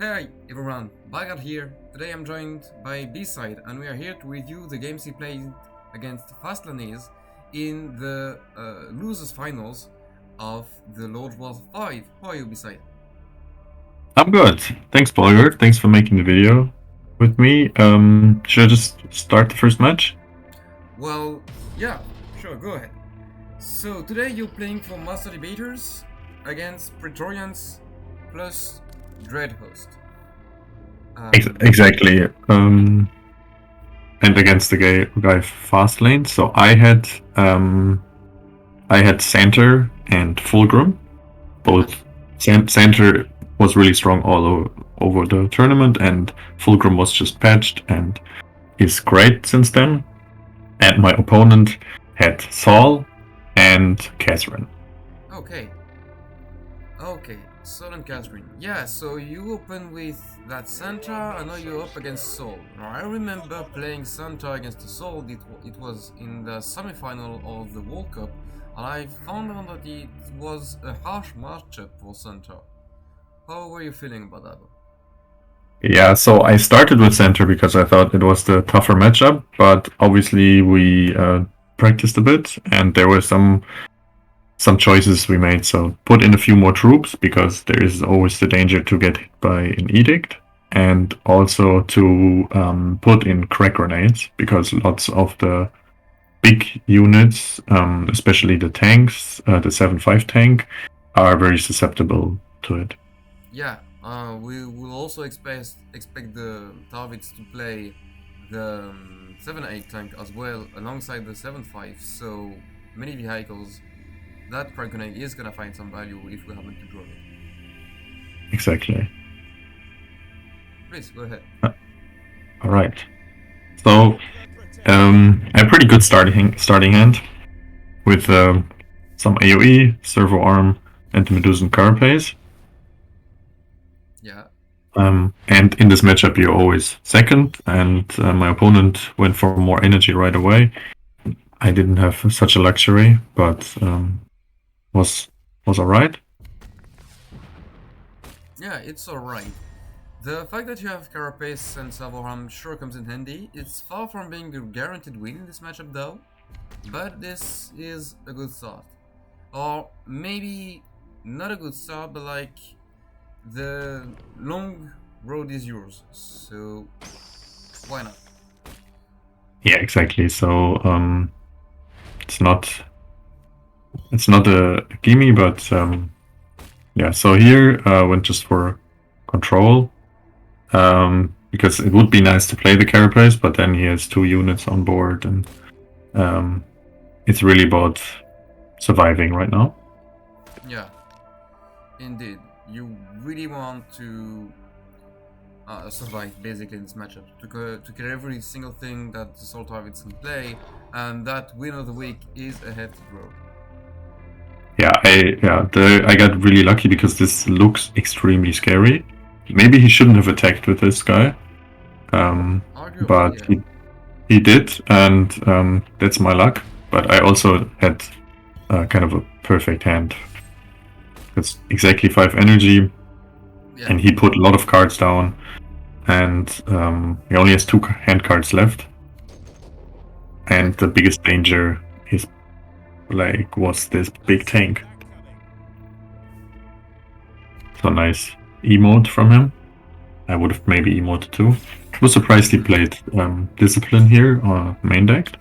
Hey everyone, Bside here. Today I'm joined by Bside and we are here to review the games he played against fastlanez in the losers finals of the Lord Wars 5. How are you, Bside? I'm good. Thanks, Bolger. Thanks for making the video with me. Should I just start the first match? Well, yeah, sure, go ahead. So today you're playing for Master Debaters against Praetorians plus Dread Host. Exactly. And against the guy Fastlane. So I had Santar and Fulgrim. Uh-huh. Both Santar was really strong over the tournament, and Fulgrim was just patched and is great since then. And my opponent had Saul and Casryn. Okay, okay, Sol Casryn. Yeah, so you open with that Santa, and now you're up against Sol. Now I remember playing Santa against the Sol. It was in the semi-final of the World Cup, and I found out that it was a harsh matchup for Santa. How were you feeling about that? Yeah, so I started with center because I thought it was the tougher matchup, but obviously we practiced a bit, and there were some choices we made. So put in a few more troops because there is always the danger to get hit by an edict, and also to put in crack grenades because lots of the big units, especially the tanks, the 7.5 tank, are very susceptible to it. Yeah, we will also expect the Tarvitz to play the 7-8 tank as well alongside the 7-5. So many vehicles that crank grenade is gonna find some value if we happen to draw it. Exactly. Please go ahead. All right. So a pretty good starting hand with some AoE, servo arm, and the Medusan carapace. Yeah. And in this matchup, you're always second, and my opponent went for more energy right away. I didn't have such a luxury, but was alright. Yeah, it's alright. The fact that you have Carapace and Savoram sure comes in handy. It's far from being a guaranteed win in this matchup though, but this is a good start. Or maybe not a good start, but like the long road is yours, so why not? Yeah, exactly. So it's not a gimme, but yeah. So here went just for control. Because it would be nice to play the carapace, but then he has 2 units on board, and it's really about surviving right now. Yeah, indeed. You really want to survive basically in this matchup to kill every single thing that the Soul Tarvitz can play, and that win of the week is a hefty draw. Yeah, I got really lucky because this looks extremely scary. Maybe he shouldn't have attacked with this guy, Arguably, but yeah. he did, and that's my luck. But I also had kind of a perfect hand. It's exactly 5 energy, Yeah. and he put a lot of cards down, and he only has 2 hand cards left. And Okay. the biggest danger is was this big tank. So nice emote from him. I would have maybe emoted too. I was surprised he played Discipline here or main deck.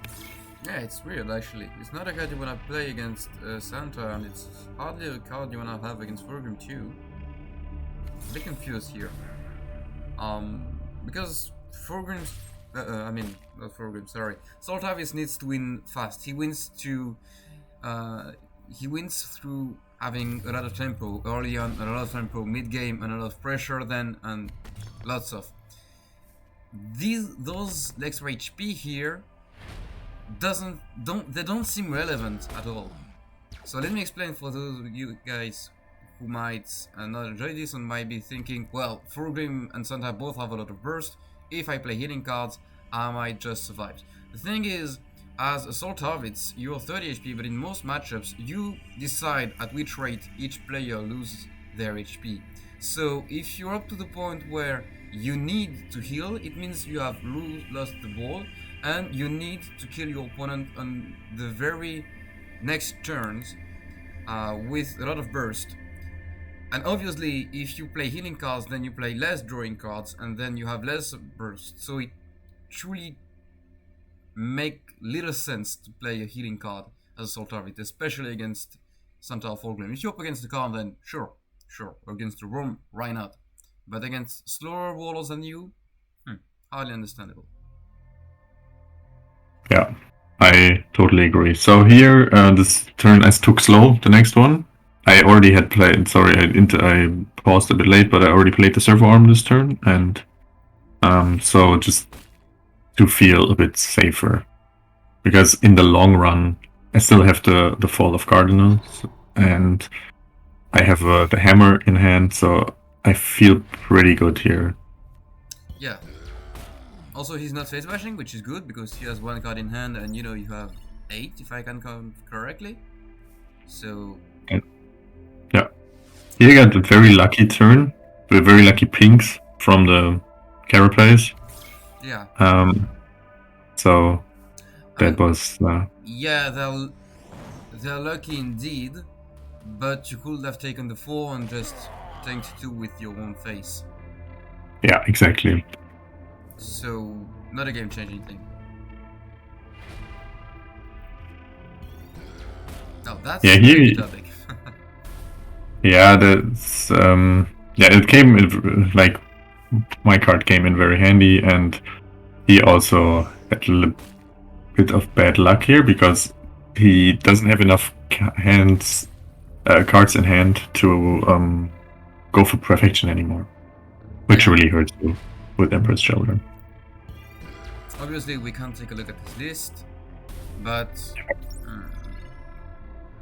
Yeah, it's weird actually. It's not a card you wanna play against Santa, and it's hardly a card you wanna have against Fulgrim too. A bit confused here. Because Fulgrim's, I mean, not Fulgrim, sorry. Soltavis needs to win fast. Uh, he wins through having a lot of tempo early on, a lot of tempo mid game, and a lot of pressure then, and lots of those extra HP here don't seem relevant at all. So let me explain for those of you guys who might not enjoy this and might be thinking, well, Fulgrim and Santa both have a lot of burst. If I play healing cards, I might just survive. The thing is, as Assault Tarvitz, you're 30 HP, but in most matchups, you decide at which rate each player loses their HP. So if you're up to the point where you need to heal, it means you have lost the ball, and you need to kill your opponent on the very next turns with a lot of burst. And obviously, if you play healing cards, then you play less drawing cards, and then you have less burst. So it truly make little sense to play a healing card as a Soul Target, especially against Santar Fulgrim. If you're up against the card, then sure. Against the room, why not? But against slower warlords than you, hardly understandable. Yeah, I totally agree. So here, this turn I took slow. The next one, I already had played. Sorry, I paused a bit late, but I already played the servo arm this turn, and so just to feel a bit safer, because in the long run, I still have the Fall of Cardinals, and I have the hammer in hand, so I feel pretty good here. Yeah. Also, he's not face bashing, which is good because he has one card in hand, and you have 8 if I can count correctly. So. Yeah. He got a very lucky turn with very lucky pinks from the Carapace. Yeah. So that was. Yeah, they're lucky indeed, but you could have taken the 4 and just tanked 2 with your own face. Yeah, exactly. So, not a game-changing thing. Oh, that's really topic. Yeah, that's it came in, like, my card came in very handy, and he also had a little bit of bad luck here because he doesn't have enough cards in hand to go for perfection anymore, which really hurts you with Emperor's Children. Obviously, we can't take a look at his list, but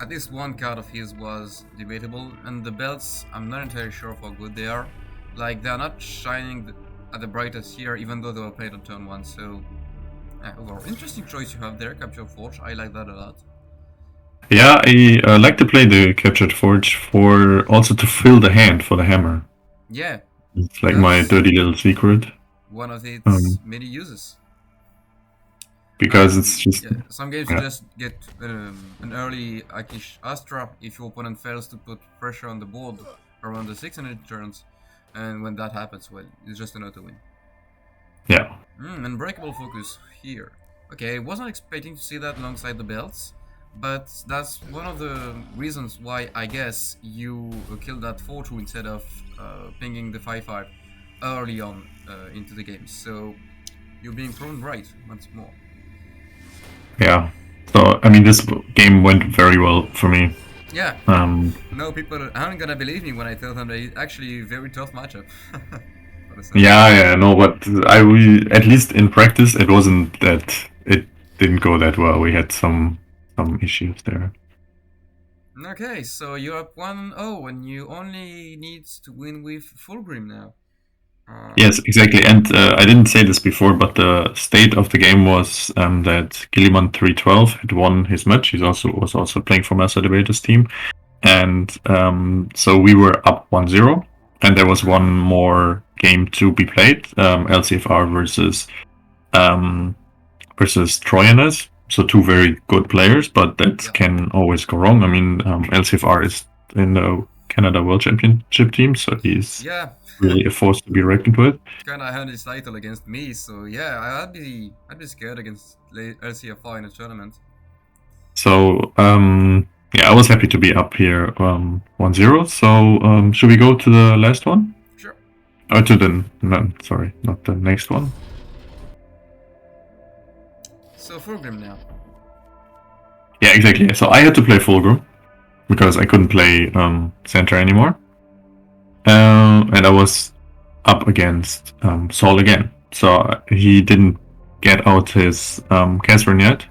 at least one card of his was debatable, and the belts, I'm not entirely sure of how good they are. Like, they're not shining at the brightest here, even though they were played on turn 1, so... overall, interesting choice you have there, Captured Forge, I like that a lot. Yeah, I like to play the Captured Forge for also to fill the hand for the hammer. Yeah. It's like my dirty little secret. One of its many uses. Because it's just... Yeah, some games you just get an early Akish Astra if your opponent fails to put pressure on the board around the 600 turns, and when that happens, well, it's just an auto win. Yeah. Unbreakable Focus here. Okay, I wasn't expecting to see that alongside the belts, but that's one of the reasons why I guess you killed that 4-2 instead of pinging the 5-5 early on into the game. So you're being proven right once more. Yeah. So, I mean, this game went very well for me. Yeah. No, people aren't gonna believe me when I tell them that it's actually a very tough matchup. No, but at least in practice, it wasn't that it didn't go that well. We had some issues there. Okay, so you're up 1-0, and you only need to win with Fulgrim now. Yes, exactly. And I didn't say this before, but the state of the game was that Gilliman 312 had won his match. He was also playing for Master Debater's team. And so we were up 1-0. And there was one more game to be played, LCFR versus Troyanus. So 2 very good players, but that can always go wrong. I mean, LCFR is in the Canada World Championship team, so he's really a force to be reckoned with. Kind of earned his title against me, so yeah, I'd be scared against LCFR in a tournament. So I was happy to be up here 1-0. So should we go to the last one? Sure. Not the next one. So Fulgrim now. Yeah, exactly. So I had to play Fulgrim because I couldn't play Santar anymore. And I was up against Saul again. So he didn't get out his Casryn yet,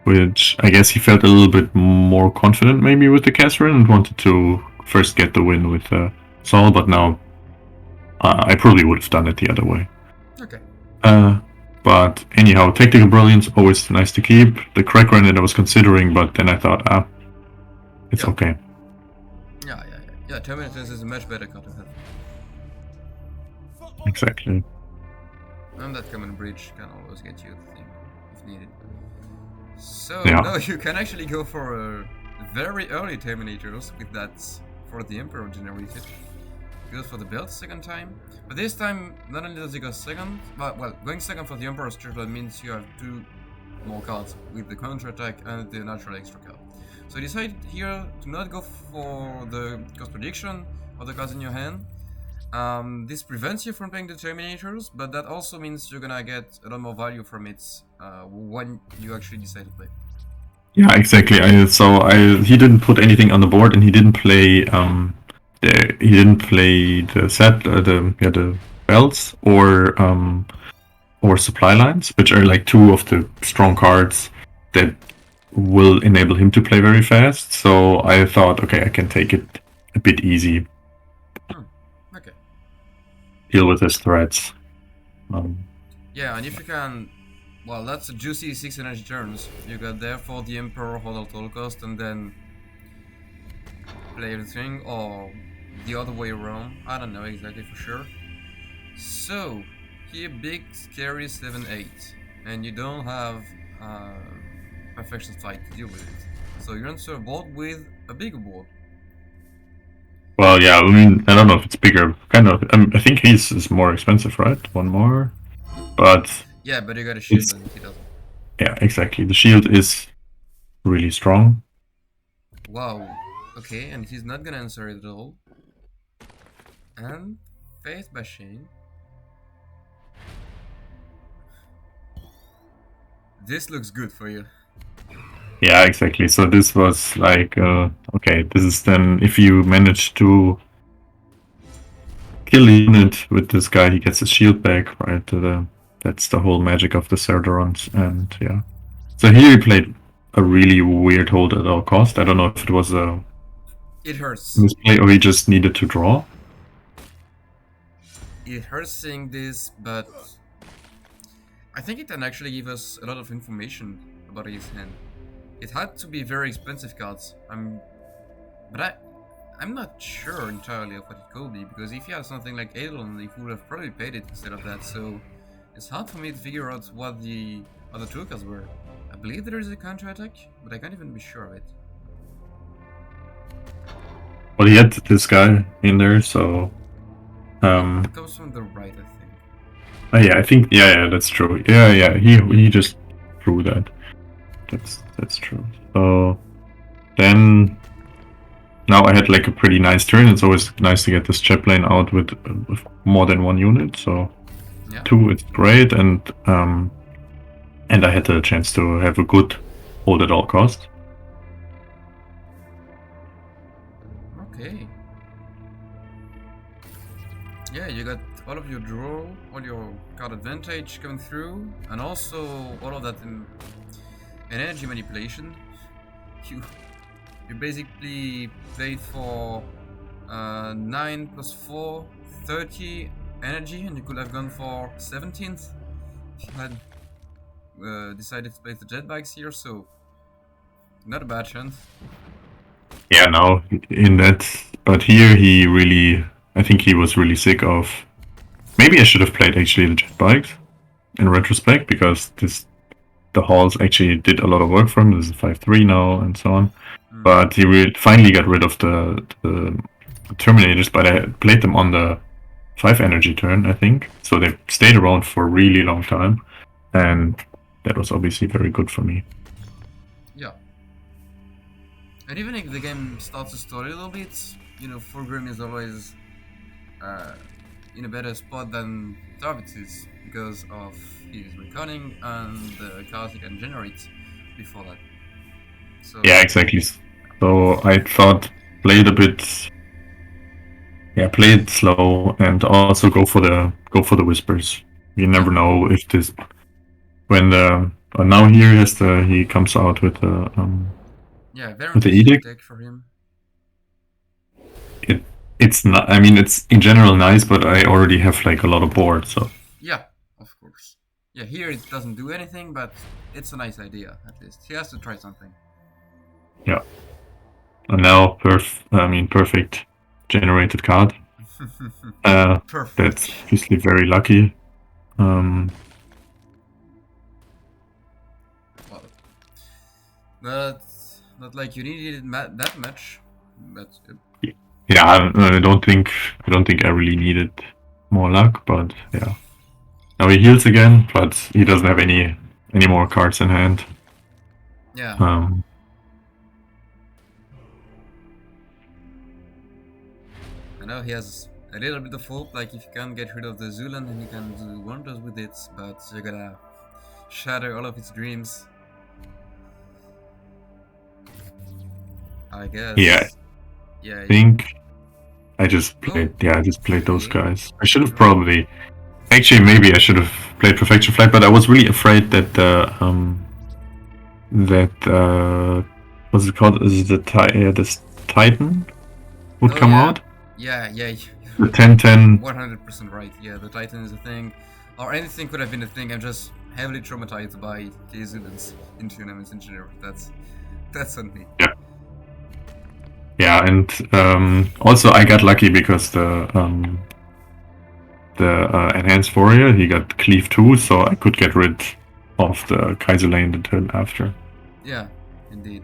which I guess he felt a little bit more confident maybe with the Casryn and wanted to first get the win with Saul, but now I probably would have done it the other way. Okay. But anyhow, Tactical Brilliance, always nice to keep. The Crack Run that I was considering, but then I thought, it's okay. Yeah, Terminators is a much better card to have. Exactly. And that common bridge can always get you the thing if needed. So Yeah. now you can actually go for very early Terminators with that for the Emperor generated. Goes for the build second time, but this time not only does he go second, but well, going second for the Emperor's triple means you have 2 more cards with the counter attack and the natural extra card. So decide here to not go for the cost prediction of the cards in your hand. This prevents you from playing the Terminators, but that also means you're gonna get a lot more value from it when you actually decide to play. Yeah, exactly. He didn't put anything on the board, and he didn't play the belts or supply lines, which are like 2 of the strong cards that will enable him to play very fast. So I thought, okay, I can take it a bit easy. Okay. Deal with his threats. Yeah, and if you can, well, that's a juicy 6 energy turns. You got there for the Emperor, hold at all cost, and then play everything, or the other way around. I don't know exactly for sure. So, here big scary 7-8, and you don't have perfection fight to deal with it. So you're onto a board with a bigger board. Well, yeah, I mean, I don't know if it's bigger. Kind of. I think his is more expensive, right? One more, but yeah, but you got a shield and he doesn't. Yeah, exactly. The shield is really strong. Wow. Okay, and he's not gonna answer it at all. And Faith Bashing. This looks good for you. Yeah, exactly. So this was like, okay, this is then if you manage to kill a unit with this guy, he gets his shield back, right? That's the whole magic of the Serderons, and yeah. So here he played a really weird hold at all cost. I don't know if it was a misplay or he just needed to draw. It hurts seeing this, but I think it can actually give us a lot of information about his hand. It had to be very expensive cards. I'm not sure entirely of what it could be, because if he had something like Eidolon, he would have probably paid it instead of that, so it's hard for me to figure out what the other 2 cards were. I believe there is a counter attack, but I can't even be sure of it. Well, he had this guy in there, so it comes from the right, I think. Oh yeah, I think yeah, that's true. Yeah, he just drew that. That's true. So then now I had like a pretty nice turn. It's always nice to get this chip lane out with more than 1 unit. So yeah. 2, it's great, and I had the chance to have a good hold at all cost. Okay. Yeah, you got all of your draw, all your card advantage coming through, and also all of that energy manipulation. You basically played for 9 plus 4, 30 energy, and you could have gone for 17th if you had decided to play the jet bikes here, so not a bad chance. Yeah, no, in that, but here he really, I think he was really sick of. Maybe I should have played actually the jet bikes in retrospect, because the halls actually did a lot of work for him. This is 5-3 now and so on. But he finally got rid of the Terminators, but I played them on the 5 energy turn, I think. So they stayed around for a really long time, and that was obviously very good for me. Yeah. And even if the game starts to stall a little bit, you know, Fulgrim is always in a better spot than Tarvitz is, because of his reckoning and the cards he can generate before that. So yeah, exactly. So I thought play it a bit, play it slow, and also go for the whispers. You never know if this when the now here he comes out with the very with the edict deck for him. It's not. I mean, it's in general nice, but I already have like a lot of board, so yeah, of course. Yeah, here it doesn't do anything, but it's a nice idea at least. He has to try something. Yeah. And now perfect generated card. Perfect. That's obviously very lucky. Well, not like you needed it that much, but Yeah, I don't think I really needed more luck, but yeah. Now he heals again, but he doesn't have any more cards in hand. yeah. I know he has a little bit of hope, like if you can get rid of the Zulan, then you can do wonders with it, but you're gonna shatter all of its dreams. I guess. Yeah, Yeah. I think I just Oh, played those okay. guys. I should have Alright. probably actually maybe I should have played Perfection Flight, but I was really afraid that what's it called? Is it this Titan would Oh come yeah. out? Yeah, The 10-10. 100% right. Yeah, the Titan is a thing. Or anything could have been a thing. I'm just heavily traumatized by K-Zulans in tournaments in general. That's on me. Yeah. Yeah, and also I got lucky because the enhanced warrior, he got cleave 2, so I could get rid of the Kaiser lane the turn after. Yeah, indeed.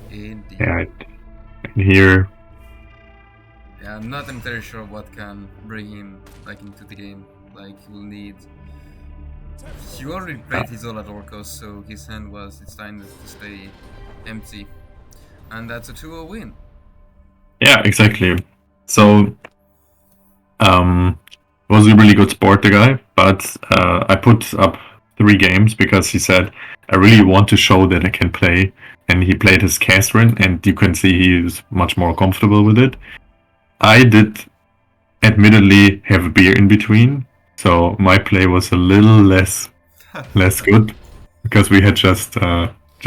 Indeed. Yeah, here. Yeah, I'm not entirely sure what can bring him like into the game. Like he will need. He already played his all at Orcos, so his hand was it's time to stay empty, and that's a 2-0 win. Yeah, exactly. So, was a really good sport, the guy, but I put up 3 games because he said, I really want to show that I can play. And he played his Casryn, and you can see he is much more comfortable with it. I did, admittedly, have a beer in between, so my play was a little less good because we had just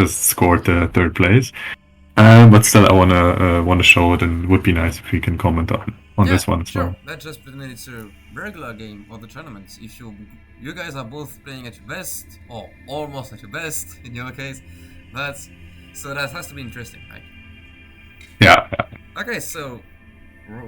scored the 3rd place. But still, I wanna show it, and it would be nice if we can comment on this one as sure. well. That just means it's a regular game of the tournaments. If you guys are both playing at your best, or almost at your best in your case, that has to be interesting, right? Yeah. Okay, so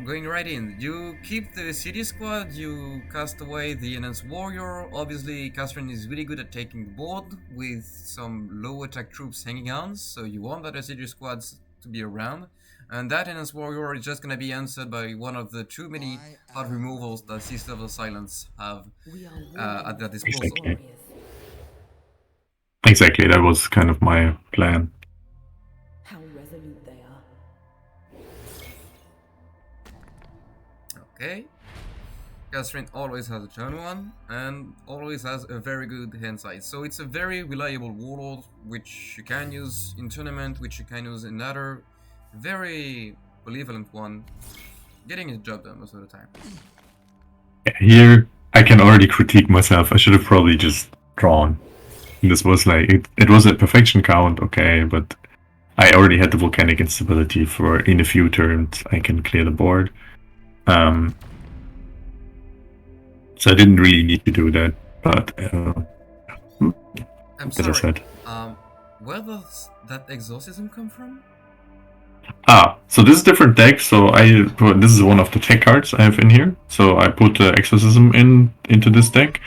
going right in, you keep the city squad, you cast away the enhanced warrior. Obviously, Casryn is really good at taking the board with some low attack troops hanging on, so you want that city squads to be around. And that enhanced warrior is just gonna be answered by one of the too many hard removals that Sister of the Silence have at their disposal. Exactly, that was kind of my plan. How resolute they are. Okay. Casryn always has a turn 1 and always has a very good hand size. So it's a very reliable warlord which you can use in tournament, which you can use in another very benevolent one, getting his job done most of the time. Here, I can already critique myself. I should have probably just drawn. This was like, it was a perfection count, okay, but I already had the volcanic instability for in a few turns I can clear the board. So I didn't really need to do that, but I'm as I sorry. said. Where does that exorcism come from? So this is different deck. So this is one of the tech cards I have in here. So I put exorcism into this deck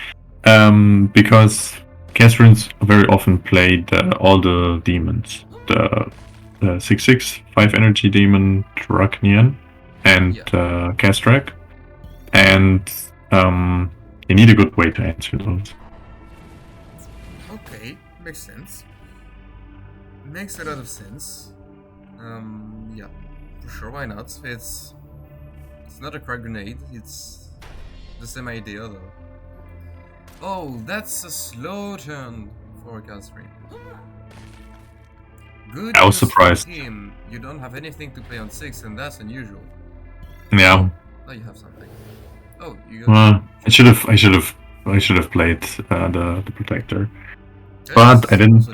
because Casryn's very often played all the demons, the 6/6 5 energy demon Draknian and Castrak, and you need a good way to answer those. Okay, makes sense. Makes a lot of sense. Yeah, for sure, why not? It's not a crack grenade, it's the same idea though. Oh, that's a slow turn for Casryn. Good. I was surprised. Him. You don't have anything to play on 6, and that's unusual. Yeah. Oh, you have something. Oh, you got I should have played the protector. But I didn't.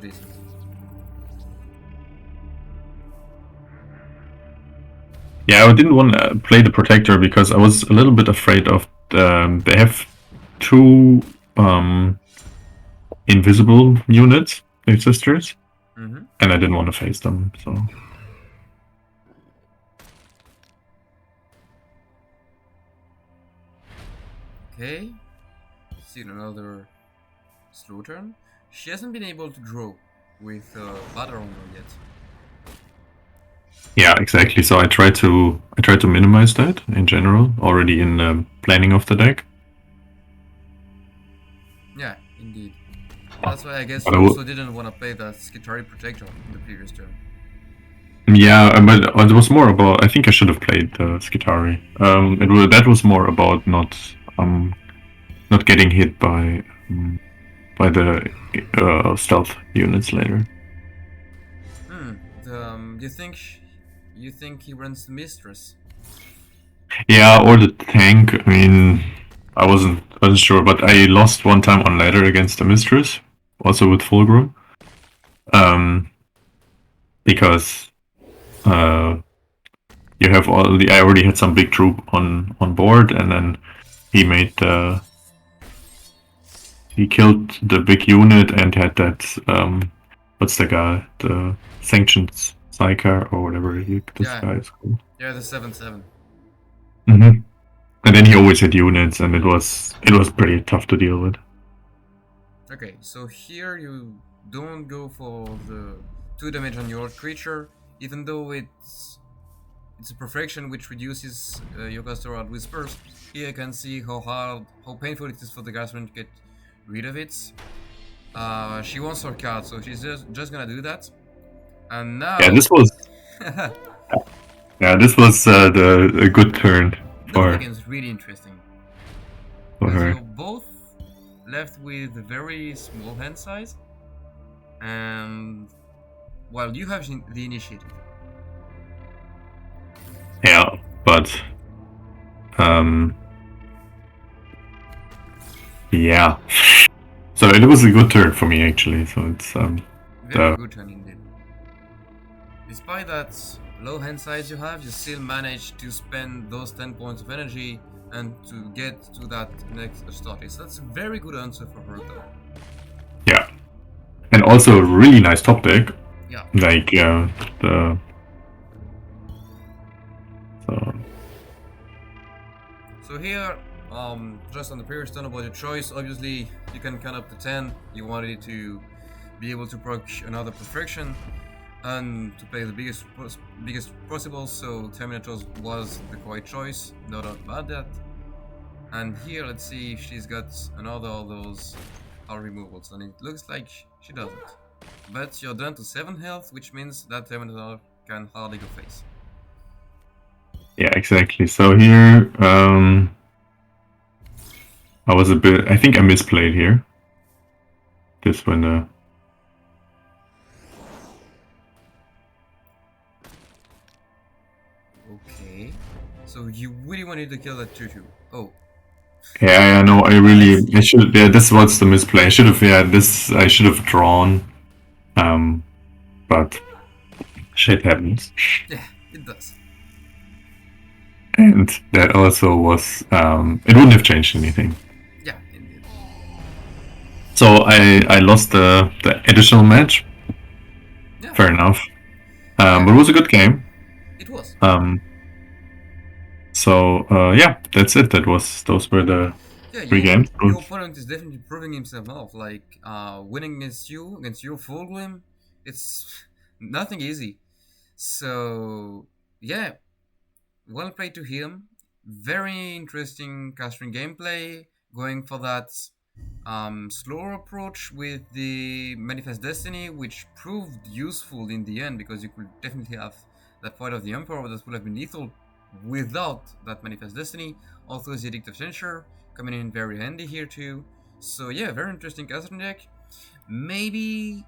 Yeah, I didn't want to play the protector because I was a little bit afraid of they have 2 invisible units, their sisters, and I didn't want to face them. So Okay. See another slow turn. She hasn't been able to draw with ladder on her yet. Yeah, exactly. So I try to minimize that in general already in the planning of the deck. Yeah, indeed. That's why I guess But you I also didn't want to play that Skitari Protector in the previous turn. Yeah, but it was more about. I think I should have played Skitari. That was more about not getting hit by the stealth units later. You think he runs the Mistress? Yeah, or the tank. I mean, I wasn't sure, but I lost one time on ladder against the Mistress, also with Fulgrim. Because you have all the. I already had some big troop on board, and then he made he killed the big unit and had that what's the guy, the sanctions Psyker or whatever this Yeah. guy is called. Yeah, the 7/7. Mm-hmm. And then he always had units, and it was pretty tough to deal with. Okay, so here you don't go for the 2 damage on your creature, even though it's a perfection which reduces your caster out whispers. Here you can see how painful it is for the Casryn to get rid of it. She wants her card, so she's just gonna do that. And now Yeah, this was a good turn no, for again, it's really interesting. for Because her. you're both left with a very small hand size, and while you have the initiative. Yeah, but yeah. So it was a good turn for me actually. So it's Very good turn indeed. Despite that low hand size you have, you still manage to spend those 10 points of energy and to get to that next start. So that's a very good answer for her though. yeah, and also a really nice top deck. Yeah. Like the So here, just on the previous turn about your choice, obviously you can count up to 10. You wanted to be able to proc another perfection and to play the biggest possible, so Terminators was the correct choice, no doubt about that. And here, let's see if she's got another of those hull removals, and it looks like she doesn't. But you're down to 7 health, which means that Terminator can hardly go face. Yeah, exactly. So here, I think I misplayed here. This one, Okay. So you really wanted to kill that 2/2. Oh. Yeah, no, I should. Yeah, this was the misplay. I should have. Yeah, I should have drawn. But shit happens. Yeah, it does. And that also was. It wouldn't have changed anything. Yeah, indeed. So I lost the additional match. Yeah. Fair enough. But it was a good game. It was. So yeah, that's it. Those were the 3 games. Your opponent is definitely proving himself off. Like winning against your Fulgrim, it's nothing easy. So yeah, well played to him. Very interesting Casryn gameplay, going for that slower approach with the Manifest Destiny, which proved useful in the end because you could definitely have that fight of the Emperor that would have been lethal without that Manifest Destiny. Also the Edict of Censure coming in very handy here too. So yeah, very interesting Casryn deck. Maybe,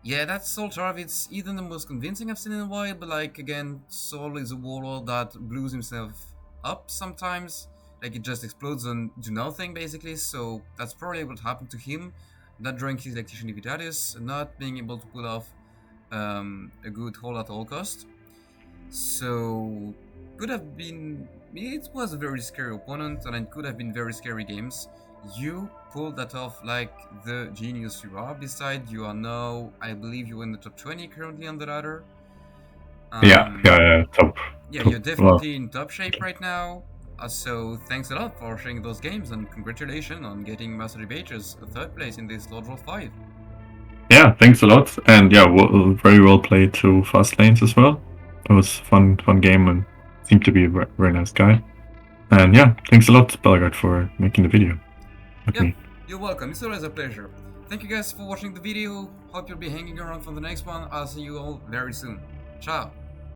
yeah, that Soul Tarvitz isn't the most convincing I've seen in a while, but like again, Soul is a warlord that blows himself up sometimes. Like it just explodes and do nothing basically, so that's probably what happened to him. Not drawing his Lactation Divitatis, not being able to pull off a good haul at all cost. So could have been, it was a very scary opponent and it could have been very scary games. You pulled that off like the genius you are. Bside, you are now, I believe you're in the top 20 currently on the ladder. Yeah, top. Yeah, you're definitely in top shape right now. So thanks a lot for sharing those games, and congratulations on getting Master Debaters a third place in this Lord Roll 5. Yeah, thanks a lot, and yeah, very well played to fastlanez as well. It was fun game, and seemed to be a very nice guy. And yeah, thanks a lot, Belgard, for making the video with me. You're welcome. It's always a pleasure. Thank you guys for watching the video. Hope you'll be hanging around for the next one. I'll see you all very soon. Ciao.